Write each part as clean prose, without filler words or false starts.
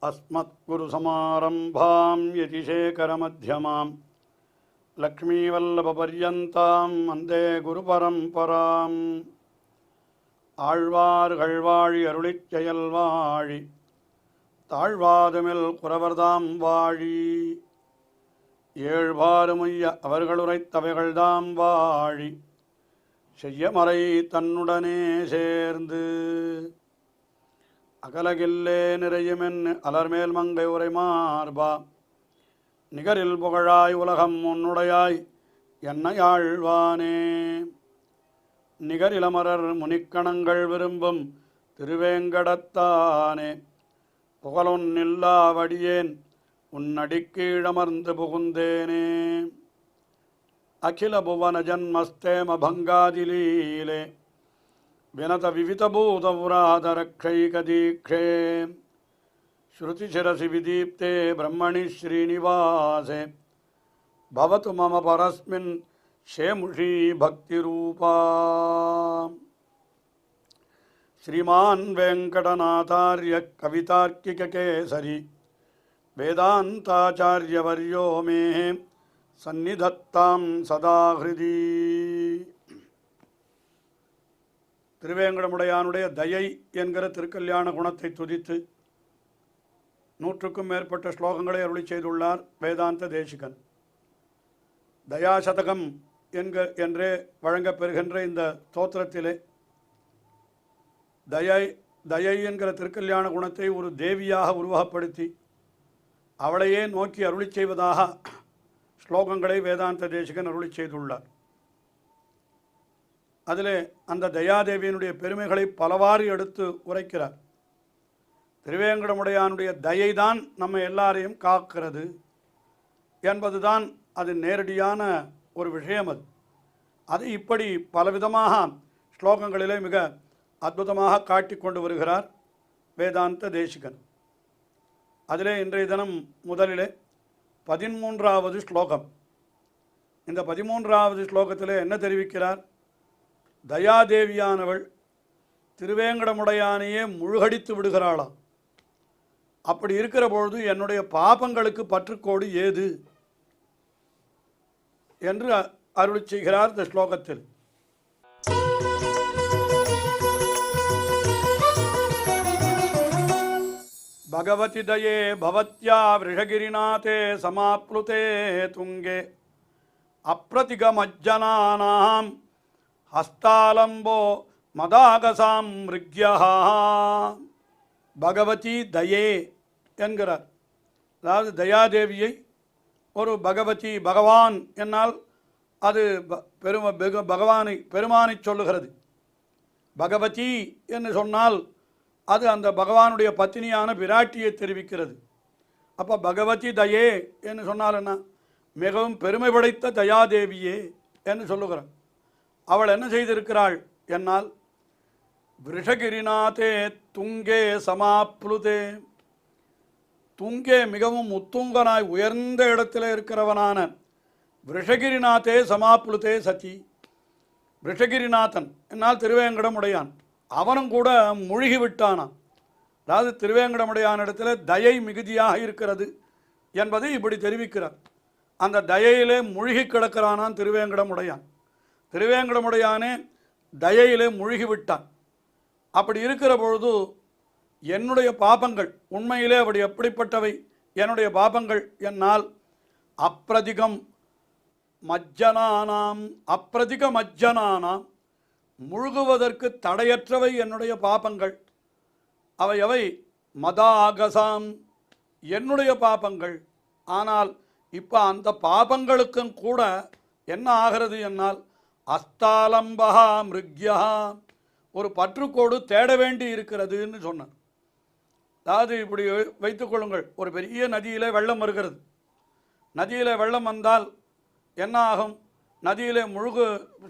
अस्मत्कुरुसमारम्भां यतिशेखरमध्यमां लक्ष्मीवल्लभपर्यन्तां वन्दे गुरुपरम्पराम् ஆழ்வார்கள்வாழி அருளிச் செயல்வாழி தாழ்வாதுமில் குறவர்தாம் வாழி ஏழ்வாறுமைய அவர்களுரைத்தவைகள்தாம் வாழி செய்யமறை தன்னுடனே சேர்ந்து அகலகில்லே நிறையுமென் அலர்மேல் மங்கை உரை மார்பா நிகரில் புகழாய் உலகம் உன்னுடையாய் என்னையாழ்வானே நிகரிலமரர் முனிக்கணங்கள் விரும்பும் திருவேங்கடத்தானே புகழொன்னில்லாவடியேன் உன்னடிக்கீழமர்ந்து புகுந்தேனே அகில புவன ஜன்மஸ்தேம பங்காதிலீலே வினத விவிதபூதபுராதரக்ஷைகதீக்ஷே ஸ்ருதிசிரசி விதீப்தே பிரம்மணி ஸ்ரீனிவாசே பவது மம பரஸ்மின் शेमुषी भक्तिरूपा श्रीमान वेंकटनाथार्य कवितार्किककेसरी वेदांताचार्यवर्यो मे सन्निधत्तां सदा हृदि திருவேங்கடமுடையானுடைய தயை என்கிற திருக்கல்யாண குணத்தை துதித்து 100க்கும் மேற்பட்ட ஸ்லோகங்களை அருளி செய்துள்ளார் வேதாந்த தேசிகன். தயாசதகம் என்றே வழங்கப்பெறுகின்ற இந்த ஸ்தோத்திரத்திலே தயை என்கிற திருக்கல்யாண குணத்தை ஒரு தேவியாக உருவகப்படுத்தி அவளையே நோக்கி அருளி செய்வதாக ஸ்லோகங்களை வேதாந்த தேசிகன் அருளி செய்துள்ளார். அதிலே அந்த தயாதேவியினுடைய பெருமைகளை பலவாறு எடுத்து உரைக்கிறார். திருவேங்கடமுடையானுடைய தயைதான் நம்ம எல்லாரையும் காக்கிறது என்பதுதான் அது நேரடியான ஒரு விஷயம். அது இப்படி பலவிதமாக ஸ்லோகங்களிலே மிக அற்புதமாக காட்டி கொண்டு வருகிறார் வேதாந்த தேசிகன். அதிலே இன்றைய தினம் முதலிலே 13வது ஸ்லோகம். இந்த 13வது ஸ்லோகத்திலே என்ன தெரிவிக்கிறார்? தயாதேவியானவள் திருவேங்கடமுடையானையே முழுகடித்து விடுகிறாளாம். அப்படி இருக்கிற பொழுது என்னுடைய பாபங்களுக்கு பற்றுக்கோடு ஏது என்று அருளி செய்கிறார் இந்த ஸ்லோகத்தில். பகவதி தயே பவத்யா விருஷகிரிநாதே சமாப்ளுதே துங்கே அப்ரதிகமஜ்ஜனானாம் ஹஸ்தாலம்போ மதாகசாம் ரிக்யா. பகவதி தயே என்கிறார். அதாவது தயாதேவியை ஒரு பகவதி பகவான் என்னால் அது பெருமானை சொல்லுகிறது. பகவதி என்று சொன்னால் அது அந்த பகவானுடைய பத்தினியான பிராட்டியை தெரிவிக்கிறது. அப்போ பகவதி தயே என்று சொன்னால் என்ன? மிகவும் பெருமை படைத்த தயாதேவியே என்று சொல்லுகிறார். அவள் என்ன செய்திருக்கிறாள் என்னால் விருஷகிரிநாதே துங்கே சமாப்ளுதே. துங்கே மிகவும் உத்துங்கனாய் உயர்ந்த இடத்தில் இருக்கிறவனான விருஷகிரிநாதே சமாப்ளுதே சதி. விருஷகிரிநாதன் என்னால் திருவேங்கடமுடையான், அவனும் கூட முழுகி விட்டானான். அதாவது திருவேங்கடமுடையான் இடத்துல தயை மிகுதியாக இருக்கிறது என்பதை இப்படி தெரிவிக்கிறார். அந்த தயையிலே முழுகி கிடக்கிறானான் திருவேங்கடமுடையான். திருவேங்கடமுடையானே தயையிலே முழுகிவிட்டான். அப்படி இருக்கிற பொழுது என்னுடைய பாபங்கள் உண்மையிலே அப்படி எப்படிப்பட்டவை? என்னுடைய பாபங்கள் என்னால் அப்பிரதிகம் மஜ்ஜனானாம் முழுகுவதற்கு தடையற்றவை என்னுடைய பாபங்கள். அவை மதாகசாம் என்னுடைய பாபங்கள். ஆனால் இப்போ அந்த பாபங்களுக்கும் கூட என்ன ஆகிறது என்னால் அஸ்தாலம்பகா மிருக்யா ஒரு பற்றுக்கோடு தேட வேண்டி இருக்கிறதுன்னு சொன்னார். அதாவது இப்படி வைத்துக்கொள்ளுங்கள், ஒரு பெரிய நதியில் வெள்ளம் வருகிறது. நதியில் வெள்ளம் வந்தால் என்ன ஆகும்? நதியிலே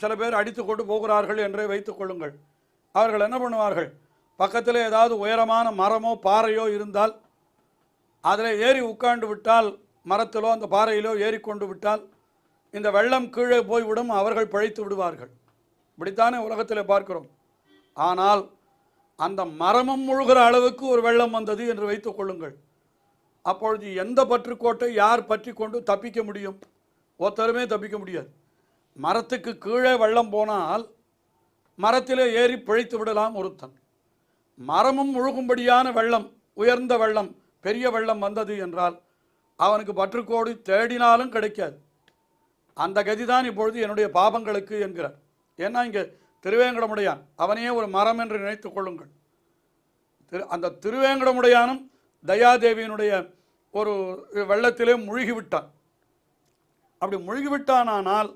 சில பேர் அடித்து கொண்டு போகிறார்கள் என்றே வைத்துக்கொள்ளுங்கள். அவர்கள் என்ன பண்ணுவார்கள்? பக்கத்தில் ஏதாவது உயரமான மரமோ பாறையோ இருந்தால் அதில் ஏறி உட்கார்ந்து விட்டால், மரத்திலோ அந்த பாறையிலோ ஏறிக்கொண்டு விட்டால் இந்த வெள்ளம் கீழே போய்விடும், அவர்கள் பிழைத்து விடுவார்கள். இப்படித்தானே உலகத்தில் பார்க்கிறோம். ஆனால் அந்த மரமும் முழுகிற அளவுக்கு ஒரு வெள்ளம் வந்தது என்று வைத்துக் கொள்ளுங்கள். அப்பொழுது எந்த பற்றுக்கோட்டை யார் பற்றி கொண்டு தப்பிக்க முடியும்? ஒருத்தருமே தப்பிக்க முடியாது. மரத்துக்கு கீழே வெள்ளம் போனால் மரத்திலே ஏறி பிழைத்து விடலாம் ஒருத்தன். மரமும் முழுகும்படியான வெள்ளம், உயர்ந்த வெள்ளம், பெரிய வெள்ளம் வந்தது என்றால் அவனுக்கு பற்றுக்கோடு தேடினாலும் கிடைக்காது. அந்த கதிதான் இப்பொழுது என்னுடைய பாபங்களுக்கு என்கிறார். ஏன்னா இங்கே திருவேங்கடமுடையான் அவனையே ஒரு மரம் என்று நினைத்து கொள்ளுங்கள். அந்த திருவேங்கடமுடையானும் தயாதேவியினுடைய ஒரு வெள்ளத்திலே முழுகிவிட்டான். அப்படி முழுகிவிட்டானால்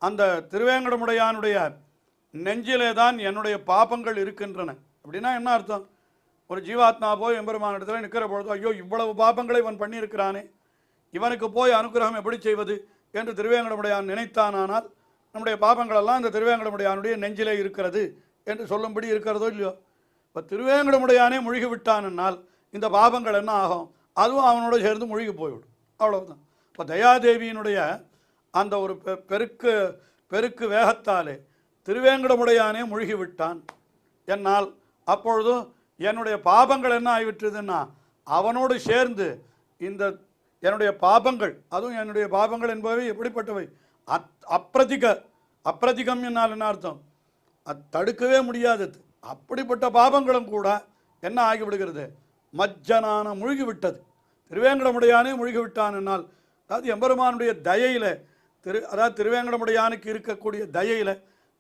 அந்த திருவேங்கடமுடையானுடைய நெஞ்சிலே தான் என்னுடைய பாபங்கள் இருக்கின்றன. அப்படின்னா என்ன அர்த்தம்? ஒரு ஜீவாத்மா போய் எம்பெருமான இடத்துல நிற்கிற பொழுது, ஐயோ இவ்வளவு பாபங்களை இவன் பண்ணியிருக்கிறானே, இவனுக்கு போய் அனுகிரகம் எப்படி செய்வது என்று திருவேங்கடமுடையான் நினைத்தானால் நம்முடைய பாபங்களெல்லாம் இந்த திருவேங்கடமுடையானுடைய நெஞ்சிலே இருக்கிறது என்று சொல்லும்படி இருக்கிறதோ இல்லையோ? இப்போ திருவேங்கடமுடையானே முழுகி விட்டானால் இந்த பாபங்கள் என்ன ஆகும்? அதுவும் அவனோட சேர்ந்து முழுகி போய்விடும். அவ்வளவுதான். இப்போ தயாதேவியினுடைய அந்த ஒரு பெருக்கு வேகத்தாலே திருவேங்கடமுடையானே முழுகி விட்டான். என்னால் அப்பொழுதும் என்னுடைய பாபங்கள் என்ன ஆகிவிட்டதுன்னா அவனோடு சேர்ந்து இந்த என்னுடைய பாபங்கள், அதுவும் என்னுடைய பாபங்கள் என்பவை எப்படிப்பட்டவை? அப்பிரதிகம் என்னால் என்ன அர்த்தம்? அது தடுக்கவே முடியாதது. அப்படிப்பட்ட பாபங்களும் கூட என்ன ஆகிவிடுகிறது? மஜ்ஜனான முழுகிவிட்டது. திருவேங்கடமுடையானே முழுகிவிட்டான் என்னால், அதாவது எம்பெருமானுடைய தயையில் அதாவது திருவேங்கடமுடையானுக்கு இருக்கக்கூடிய தயையில்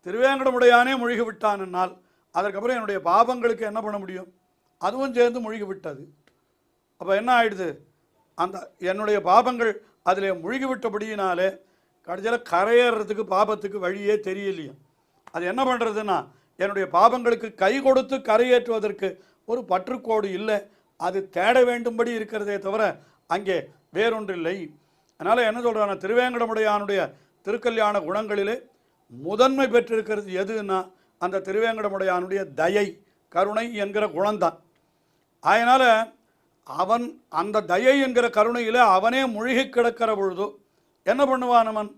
திருவேங்கடமுடையானே முழுகிவிட்டான் என்னால் அதற்கப்புறம் என்னுடைய பாபங்களுக்கு என்ன பண்ண முடியும்? அதுவும் சேர்ந்து முழுகிவிட்டது. அப்போ என்ன ஆயிடுது? அந்த என்னுடைய பாபங்கள் அதில் முழுகிவிட்டபடியினாலே கடைசியில் கரையேறதுக்கு பாபத்துக்கு வழியே தெரியலையும். அது என்ன பண்ணுறதுன்னா என்னுடைய பாபங்களுக்கு கை கொடுத்து கரையேற்றுவதற்கு ஒரு பற்றுக்கோடு இல்லை. அது தேட வேண்டும்படி இருக்கிறதே தவிர அங்கே வேறொன்றில்லை. அதனால் என்ன சொல்கிறாங்க, திருவேங்கடமுடையானுடைய திருக்கல்யாண குணங்களிலே முதன்மை பெற்றிருக்கிறது எதுன்னா அந்த திருவேங்கடமுடையானுடைய தயை, கருணை என்கிற குணம்தான். அதனால் அவன் அந்த தயை என்கிற கருணையில் அவனே முழுகி கிடக்கிற பொழுது என்ன பண்ணுவான்? அவன்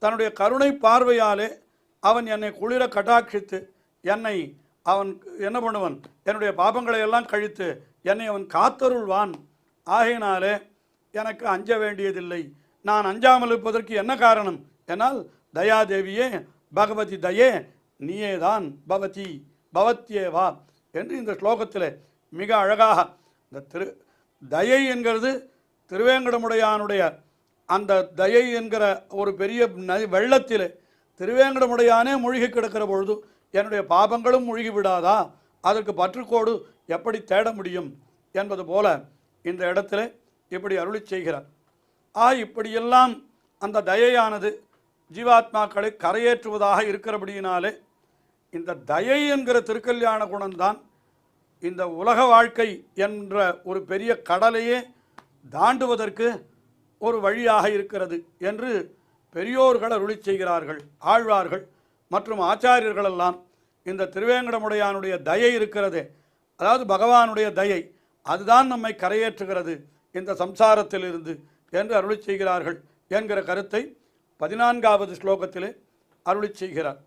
தன்னுடைய கருணை பார்வையாலே அவன் என்னை குளிர கட்டாட்சித்து என்னை அவன் என்ன பண்ணுவான்? என்னுடைய பாபங்களை எல்லாம் கழித்து என்னை அவன் காத்தருள்வான். ஆகையினாலே எனக்கு அஞ்ச வேண்டியதில்லை. நான் அஞ்சாமல் இருப்பதற்கு என்ன காரணம் என்னால் தயாதேவியே பகவதி தயே நீயேதான் பவதி பவத்யேவா என்று இந்த ஸ்லோகத்தில் மிக அழகாக இந்த தயை என்கிறது திருவேங்கடமுடையானுடைய அந்த தயை என்கிற ஒரு பெரிய வெள்ளத்தில் திருவேங்கடமுடையானே மூழ்கி கிடக்கிற பொழுது என்னுடைய பாபங்களும் மூழ்கி விடாதா? அதற்கு பற்றுக்கோடு எப்படி தேட முடியும் என்பது போல இந்த இடத்துல இப்படி அருளி செய்கிறார். இப்படியெல்லாம் அந்த தயையானது ஜீவாத்மாக்களை கரையேற்றுவதாக இருக்கிறபடியினாலே இந்த தயை என்கிற திருக்கல்யாண குணம்தான் இந்த உலக வாழ்க்கை என்ற ஒரு பெரிய கடலையே தாண்டுவதற்கு ஒரு வழியாக இருக்கிறது என்று பெரியோர்கள் அருளி செய்கிறார்கள். ஆழ்வார்கள் மற்றும் ஆச்சாரியர்களெல்லாம் இந்த திருவேங்கடமுடையானுடைய தயை இருக்கிறது, அதாவது பகவானுடைய தயை, அதுதான் நம்மை கரையேற்றுகிறது இந்த சம்சாரத்திலிருந்து என்று அருளி செய்கிறார்கள் என்கிற கருத்தை 14வது ஸ்லோகத்திலே அருளி செய்கிறார்.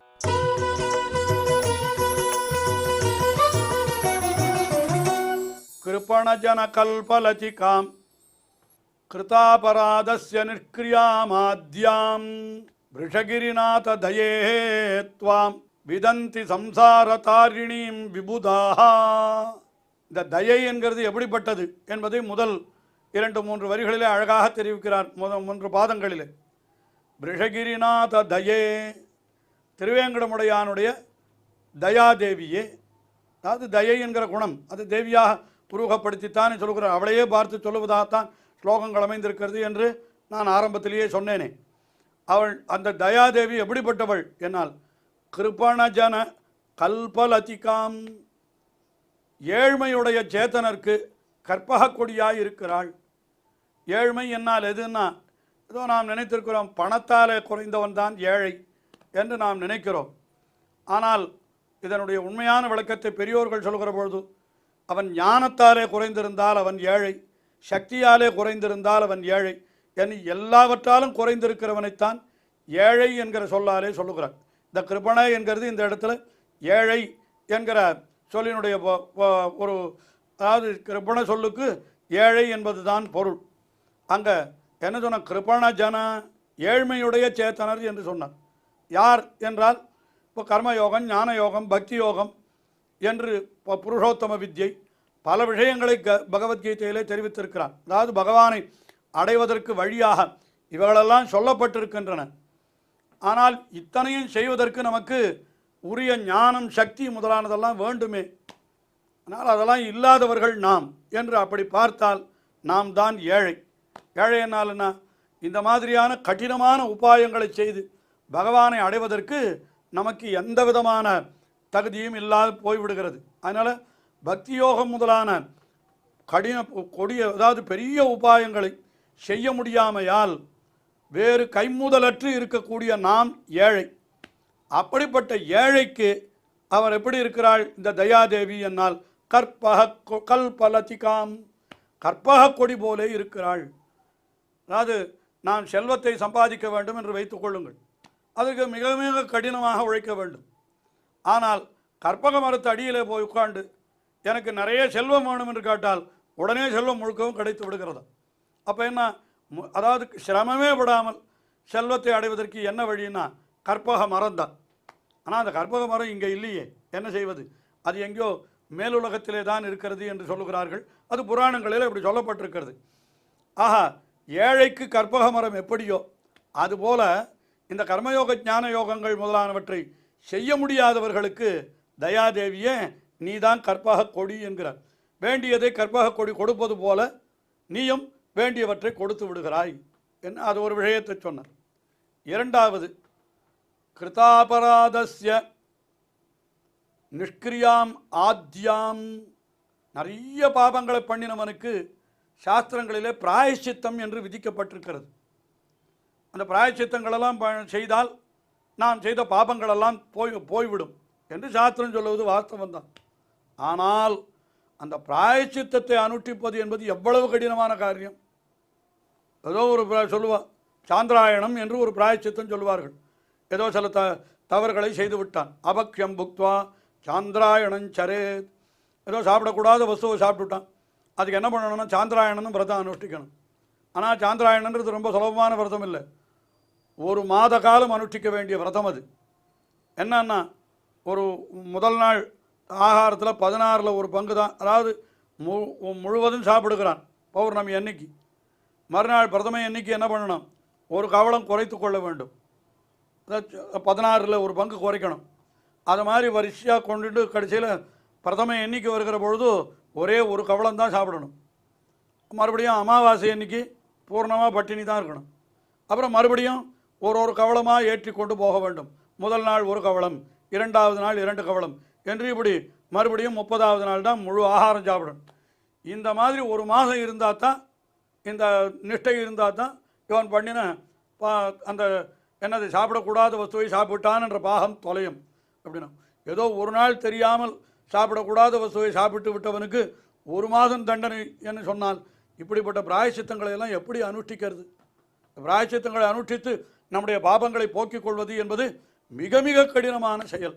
கிருபணஜன கல்பலதிகாம் கிருதாபராதஸ்ய நிஷ்கிரியாமாத்யாம் விருஷகிரிநாத தயே த்வாம் விதந்தி சம்சார தாரிணீம் விபுதாக. இந்த தயை என்கிறது எப்படிப்பட்டது என்பதை முதல் 2-3 வரிகளிலே அழகாக தெரிவிக்கிறார். 3 பாதங்களிலே விருஷகிரிநாத தயே, திருவேங்கடமுடையானுடைய தயாதேவியே, அதாவது தயை என்கிற குணம் அது தேவியாக உருவகப்படுத்தித்தானே சொல்கிறார். அவளையே பார்த்து சொல்லுவதாகத்தான் ஸ்லோகங்கள் அமைந்திருக்கிறது என்று நான் ஆரம்பத்திலேயே சொன்னேனே. அவள் அந்த தயாதேவி எப்படிப்பட்டவள் என்னால் கிருபணஜன கல்பலதிகாம், ஏழ்மையுடைய சேத்தனருக்கு கற்பக கொடியாய் இருக்கிறாள். ஏழ்மை என்னால் எதுன்னா ஏதோ நாம் நினைத்திருக்கிறோம், பணத்தாலே குறைந்தவன் தான் ஏழை என்று நாம் நினைக்கிறோம். ஆனால் இதனுடைய உண்மையான விளக்கத்தை பெரியோர்கள் சொல்கிற பொழுது அவன் ஞானத்தாலே குறைந்திருந்தால் அவன் ஏழை, சக்தியாலே குறைந்திருந்தால் அவன் ஏழை என்று எல்லாவற்றாலும் குறைந்திருக்கிறவனைத்தான் ஏழை என்கிற சொல்லாலே சொல்லுகிறார். இந்த கிருபணை என்கிறது இந்த இடத்துல ஏழை என்கிற சொல்லினுடைய ஒரு, அதாவது கிருபண சொல்லுக்கு ஏழை என்பது தான் பொருள். அங்கே என்ன சொன்ன, கிருபண ஜன, ஏழ்மையுடைய சேத்தனர் என்று சொன்னார். யார் என்றால், இப்போ கர்மயோகம், ஞான யோகம், பக்தி யோகம் என்று புருஷோத்தம வித்யை பல விஷயங்களை பகவத்கீதையிலே தெரிவித்திருக்கிறார். அதாவது பகவானை அடைவதற்கு வழியாக இவைகளெல்லாம் சொல்லப்பட்டிருக்கின்றன. ஆனால் இத்தனையும் செய்வதற்கு நமக்கு உரிய ஞானம், சக்தி முதலானதெல்லாம் வேண்டுமே. ஆனால் அதெல்லாம் இல்லாதவர்கள் நாம் என்று அப்படி பார்த்தால் நாம் தான் ஏழை. ஏழை என்னால்னா இந்த மாதிரியான கடினமான உபாயங்களை செய்து பகவானை அடைவதற்கு நமக்கு எந்த விதமான தகுதியும் இல்லாது போய்விடுகிறது. அதனால் பக்தி யோகம் முதலான கொடிய, அதாவது பெரிய உபாயங்களை செய்ய முடியாமையால் வேறு கைமுதலற்று இருக்கக்கூடிய நாம் ஏழை. அப்படிப்பட்ட ஏழைக்கு அவர் எப்படி இருக்கிறாள் இந்த தயாதேவி என்னால், கல்பலதிகாம், கற்பக கொடி போலே இருக்கிறாள். அதாவது நான் செல்வத்தை சம்பாதிக்க வேண்டும் என்று வைத்துக் கொள்ளுங்கள், அதற்கு மிக மிக கடினமாக உழைக்க வேண்டும். ஆனால் கற்பக மரத்து அடியிலே போய் உட்காண்டு எனக்கு நிறைய செல்வம் வேணும் என்று கேட்டால் உடனே செல்வம் முழுக்கவும் கிடைத்து விடுகிறது. அப்போ என்ன, அதாவது சிரமமே விடாமல் செல்வத்தை அடைவதற்கு என்ன வழின்னா கற்பக மரம் தான். ஆனால் அந்த கற்பக மரம் இங்கே இல்லையே, என்ன செய்வது? அது எங்கேயோ மேலுலகத்திலே தான் இருக்கிறது என்று சொல்லுகிறார்கள். அது புராணங்களில் இப்படி சொல்லப்பட்டிருக்கிறது. ஆஹா, ஏழைக்கு கற்பக மரம் எப்படியோ அதுபோல இந்த கர்மயோக ஞான யோகங்கள் முதலானவற்றை செய்ய முடியாதவர்களுக்கு தயாதேவியே நீதான் கற்பக கொடி என்கிறார். வேண்டியதை கற்பக கொடி கொடுப்பது போல நீயும் வேண்டியவற்றை கொடுத்து விடுகிறாய் என்ன, அது ஒரு விஷயத்தை சொன்னார். இரண்டாவது, கிருதாபராதஸ்ய நிஷ்கிரியாம் ஆத்யாம், நிறைய பாபங்களை பண்ணினவனுக்கு சாஸ்திரங்களிலே பிராயச்சித்தம் என்று விதிக்கப்பட்டிருக்கிறது. அந்த பிராயச்சித்தங்களெல்லாம் செய்தால் நாம் செய்த பாபங்களெல்லாம் போய்விடும் என்று சாஸ்திரம் சொல்லுவது வாஸ்தவம்தான். ஆனால் அந்த பிராயச்சித்தத்தை அனுஷ்டிப்பது என்பது எவ்வளவு கடினமான காரியம். ஏதோ ஒரு சொல்லுவா, சாந்திராயணம் என்று ஒரு பிராயச்சித்தம் சொல்லுவார்கள். ஏதோ சில தவறுகளை செய்து விட்டான், அபக்ஷம் புக்துவா சாந்திராயணம் சரேத், ஏதோ சாப்பிடக்கூடாத வஸ்துவை சாப்பிட்டுட்டான், அதுக்கு என்ன பண்ணணும்னா சாந்திராயணனும் விரதம் அனுஷ்டிக்கணும். ஆனால் சாந்திராயணன்றது ரொம்ப சுலபமான விரதம் இல்லை, ஒரு மாத காலம் அனுஷ்டிக்க வேண்டிய விரதம் அது. என்னன்னா, ஒரு முதல் நாள் ஆகாரத்தில் 16ல் ஒரு பங்கு தான், அதாவது முழுவதும் சாப்பிடுகிறான் பௌர்ணமி அன்னைக்கு. மறுநாள் பிரதம அன்னைக்கு என்ன பண்ணணும், ஒரு கவளம் குறைத்து கொள்ள வேண்டும், 16ல் ஒரு பங்கு குறைக்கணும். அது மாதிரி வரிசையாக கொண்டுட்டு கடைசியில் பிரதம எண்ணிக்கை வருகிற பொழுது ஒரே ஒரு கவளம் தான் சாப்பிடணும். மறுபடியும் அமாவாசை அன்னைக்கு பூர்ணமாக பட்டினி தான் இருக்கணும். அப்புறம் மறுபடியும் ஒரு கவளமாக ஏற்றி கொண்டு போக வேண்டும். முதல் நாள் ஒரு கவளம், 2வது நாள் 2 கவளம் என்று இப்படி மறுபடியும் 30வது நாள் தான் முழு ஆகாரம் சாப்பிடணும். இந்த மாதிரி ஒரு மாதம் இருந்தால் தான், இந்த நிஷ்டை இருந்தால் தான் இவன் பண்ணின அந்த என்னது சாப்பிடக்கூடாத வஸ்துவை சாப்பிட்டான் என்ற பாகம் தொலையும். அப்படின்னா ஏதோ ஒரு நாள் தெரியாமல் சாப்பிடக்கூடாத வஸ்துவை சாப்பிட்டு விட்டவனுக்கு ஒரு மாதம் தண்டனை என்று சொன்னால் இப்படிப்பட்ட பிராயச்சித்தங்களை எல்லாம் எப்படி அனுஷ்டிக்கிறது? பிராயச்சித்தங்களை அனுஷ்டித்து நம்முடைய பாபங்களை போக்கிக் கொள்வது என்பது மிக மிக கடினமான செயல்.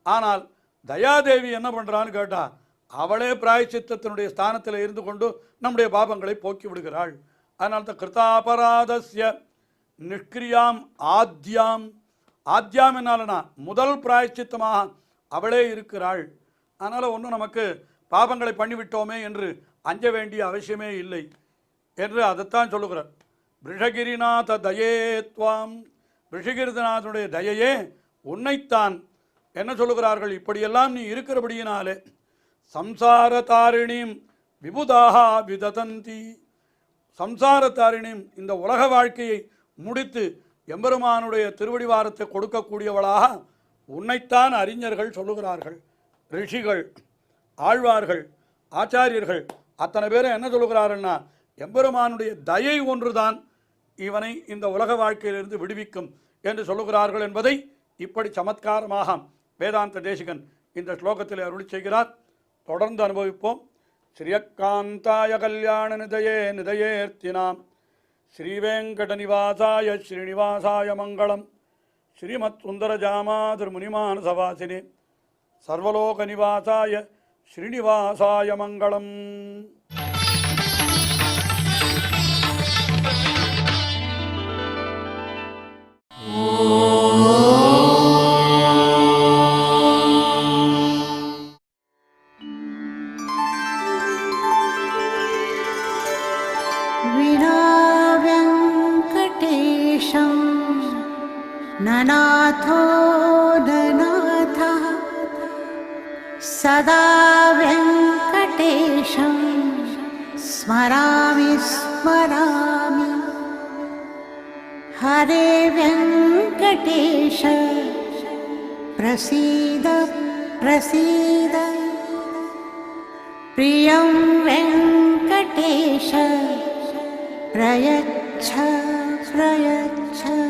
ஆனால் தயாதேவி என்ன பண்ணுறான்னு கேட்டால், அவளே பிராயச்சித்தத்தினுடைய ஸ்தானத்தில் இருந்து கொண்டு நம்முடைய பாபங்களை போக்கி விடுகிறாள். அதனால தான் கிருதாபராதஸ்ய நிஷ்கிரியாம் ஆத்யாம், ஆத்யாம் என்னாலனா முதல் பிராயச்சித்தமாக அவளே இருக்கிறாள். அதனால் ஒன்றும் நமக்கு பாபங்களை பண்ணிவிட்டோமே என்று அஞ்ச வேண்டிய அவசியமே இல்லை என்று அதைத்தான் சொல்லுகிறார். ரிஷகிரிநாத தயே துவாம், ரிஷகிரிநாதனுடைய தயையே உன்னைத்தான் என்ன சொல்லுகிறார்கள், இப்படியெல்லாம் நீ இருக்கிறபடியினாலே சம்சார தாரிணியும் விபுதாக விததந்தி, சம்சார தாரிணியும் இந்த உலக வாழ்க்கையை முடித்து எம்பெருமானுடைய திருவடிவாரத்தை கொடுக்கக்கூடியவளாக உன்னைத்தான் அறிஞர்கள் சொல்லுகிறார்கள். ரிஷிகள், ஆழ்வார்கள், ஆச்சாரியர்கள் அத்தனை பேரும் என்ன சொல்லுகிறார்கள்னா, எம்பெருமானுடைய தயை ஒன்றுதான் இவனை இந்த உலக வாழ்க்கையிலிருந்து விடுவிக்கும் என்று சொல்லுகிறார்கள் என்பதை இப்படி சமத்காரமாக வேதாந்த தேசிகன் இந்த ஸ்லோகத்தில் அருளி செய்கிறார். தொடர்ந்து அனுபவிப்போம். ஸ்ரீயக்காந்தாய கல்யாண நிதயே நிதயேர்த்தினாம் ஸ்ரீவேங்கட நிவாசாய ஸ்ரீனிவாசாய மங்களம். ஸ்ரீமத் சுந்தரஜாமாதிர் முனிமானசவாசினே சர்வலோக நிவாசாய ஸ்ரீனிவாசாய மங்களம். विना वेङ्कटेशं ननाथो ननाथः सदा वेङ्कटेशं स्मरामि स्मरामि। हरे वेङ्कटेश प्रसीद प्रसीद। प्रियं वेङ्कटेश प्रयच्छ प्रयच्छ।